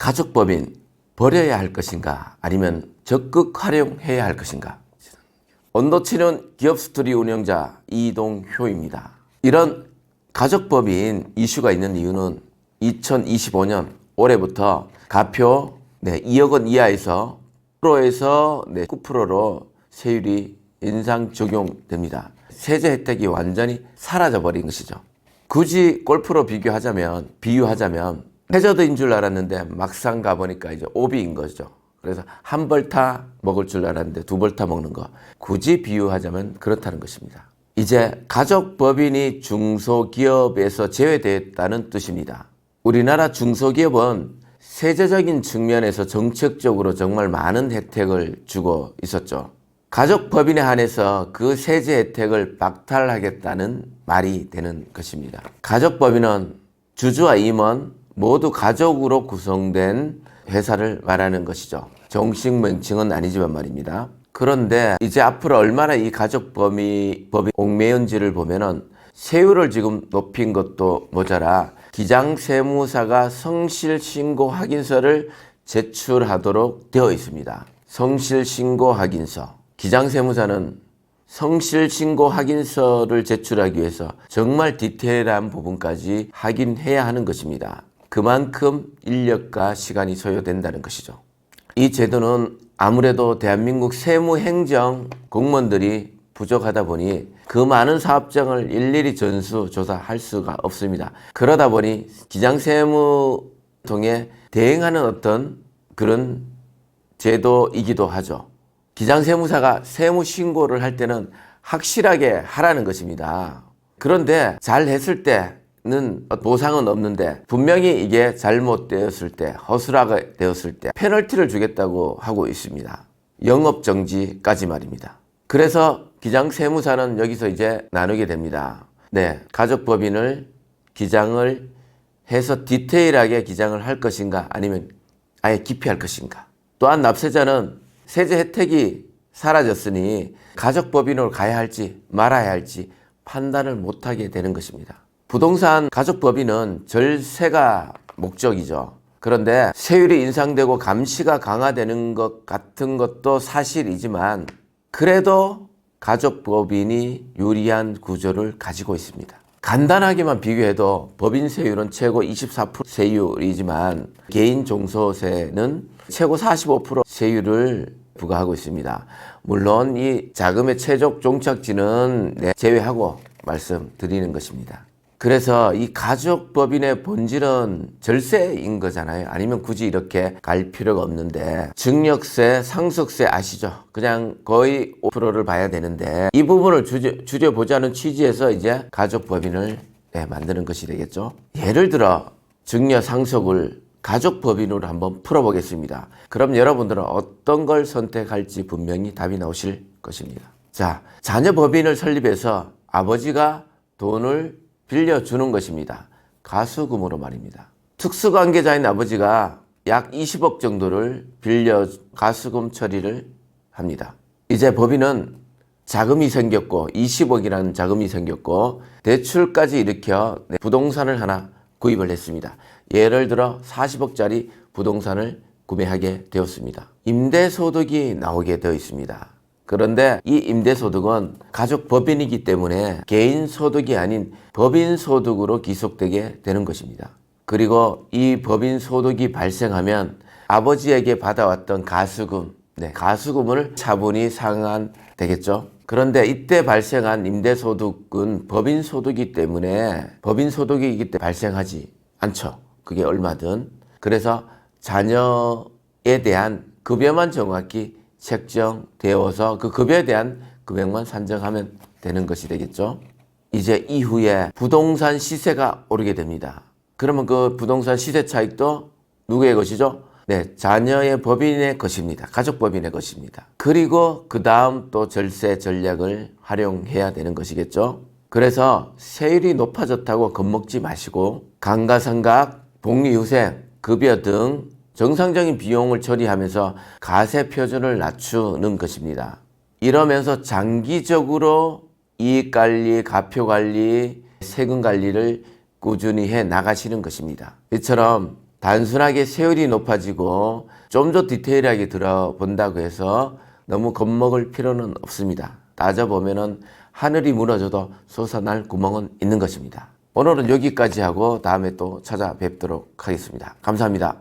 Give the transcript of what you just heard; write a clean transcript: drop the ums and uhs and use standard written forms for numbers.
가족법인 버려야 할 것인가 아니면 적극 활용해야 할 것인가? 온도치는 기업 스토리 운영자 이동효입니다. 이런 가족법인 이슈가 있는 이유는 2025년 올해부터 가표 2억 원 이하에서 10%에서 9%로 세율이 인상 적용됩니다. 세제 혜택이 완전히 사라져버린 것이죠. 굳이 골프로 비유하자면 해저드인 줄 알았는데 막상 가보니까 이제 오비인 거죠. 그래서 한 벌타 먹을 줄 알았는데 두 벌타 먹는 거. 굳이 비유하자면 그렇다는 것입니다. 이제 가족법인이 중소기업에서 제외됐다는 뜻입니다. 우리나라 중소기업은 세제적인 측면에서 정책적으로 정말 많은 혜택을 주고 있었죠. 가족법인에 한해서 그 세제 혜택을 박탈하겠다는 말이 되는 것입니다. 가족법인은 주주와 임원 모두 가족으로 구성된 회사를 말하는 것이죠. 정식 명칭은 아니지만 말입니다. 그런데 이제 앞으로 얼마나 이 가족법이 옥매연지를 보면은 세율을 지금 높인 것도 모자라 기장세무사가 성실신고 확인서를 제출하도록 되어 있습니다. 성실신고 확인서. 기장세무사는 성실신고 확인서를 제출하기 위해서 정말 디테일한 부분까지 확인해야 하는 것입니다. 그만큼 인력과 시간이 소요된다는 것이죠. 이 제도는 아무래도 대한민국 세무행정 공무원들이 부족하다 보니 그 많은 사업장을 일일이 전수조사할 수가 없습니다. 그러다 보니 기장세무 통해 대행하는 어떤 그런 제도이기도 하죠. 기장세무사가 세무신고를 할 때는 확실하게 하라는 것입니다. 그런데 잘 했을 때는 보상은 없는데 분명히 이게 잘못되었을 때, 허술하게 되었을 때 페널티를 주겠다고 하고 있습니다. 영업정지까지 말입니다. 그래서 기장세무사는 여기서 이제 나누게 됩니다. 가족법인을 기장을 해서 디테일하게 기장을 할 것인가 아니면 아예 기피할 것인가. 또한 납세자는 세제 혜택이 사라졌으니 가족법인으로 가야 할지 말아야 할지 판단을 못하게 되는 것입니다. 부동산 가족법인은 절세가 목적이죠. 그런데 세율이 인상되고 감시가 강화되는 것 같은 것도 사실이지만 그래도 가족법인이 유리한 구조를 가지고 있습니다. 간단하게만 비교해도 법인 세율은 최고 24% 세율이지만 개인 종소세는 최고 45% 세율을 부과하고 있습니다. 물론 이 자금의 최적 종착지는 제외하고 말씀드리는 것입니다. 그래서 이 가족법인의 본질은 절세인 거잖아요. 아니면 굳이 이렇게 갈 필요가 없는데 증여세, 상속세 아시죠? 그냥 거의 5%를 봐야 되는데 이 부분을 줄여보자는 취지에서 이제 가족법인을 만드는 것이 되겠죠. 예를 들어 증여, 상속을 가족법인으로 한번 풀어보겠습니다. 그럼 여러분들은 어떤 걸 선택할지 분명히 답이 나오실 것입니다. 자, 자녀법인을 설립해서 아버지가 돈을 빌려주는 것입니다. 가수금으로 말입니다. 특수관계자인 아버지가 약 20억 정도를 빌려 가수금 처리를 합니다. 이제 법인은 자금이 생겼고 20억이라는 자금이 생겼고 대출까지 일으켜 부동산을 하나 구입을 했습니다. 예를 들어 40억짜리 부동산을 구매하게 되었습니다. 임대소득이 나오게 되어 있습니다. 그런데 이 임대소득은 가족법인이기 때문에 개인소득이 아닌 법인소득으로 기속되게 되는 것입니다. 그리고 이 법인소득이 발생하면 아버지에게 받아왔던 가수금, 가수금을 차분히 상환되겠죠. 그런데 이때 발생한 임대소득은 법인소득이기 때문에 발생하지 않죠. 그게 얼마든. 그래서 자녀에 대한 급여만 정확히 책정되어서 그 급여에 대한 금액만 산정하면 되는 것이 되겠죠. 이제 이후에 부동산 시세가 오르게 됩니다. 그러면 그 부동산 시세 차익도 누구의 것이죠? 자녀의 법인의 것입니다. 가족법인의 것입니다. 그리고 그 다음 또 절세 전략을 활용해야 되는 것이겠죠. 그래서 세율이 높아졌다고 겁먹지 마시고 감가상각, 복리후생, 급여 등 정상적인 비용을 처리하면서 가세 표준을 낮추는 것입니다. 이러면서 장기적으로 이익관리, 가표관리, 세금관리를 꾸준히 해 나가시는 것입니다. 이처럼 단순하게 세율이 높아지고 좀 더 디테일하게 들어본다고 해서 너무 겁먹을 필요는 없습니다. 따져보면은 하늘이 무너져도 솟아날 구멍은 있는 것입니다. 오늘은 여기까지 하고 다음에 또 찾아뵙도록 하겠습니다. 감사합니다.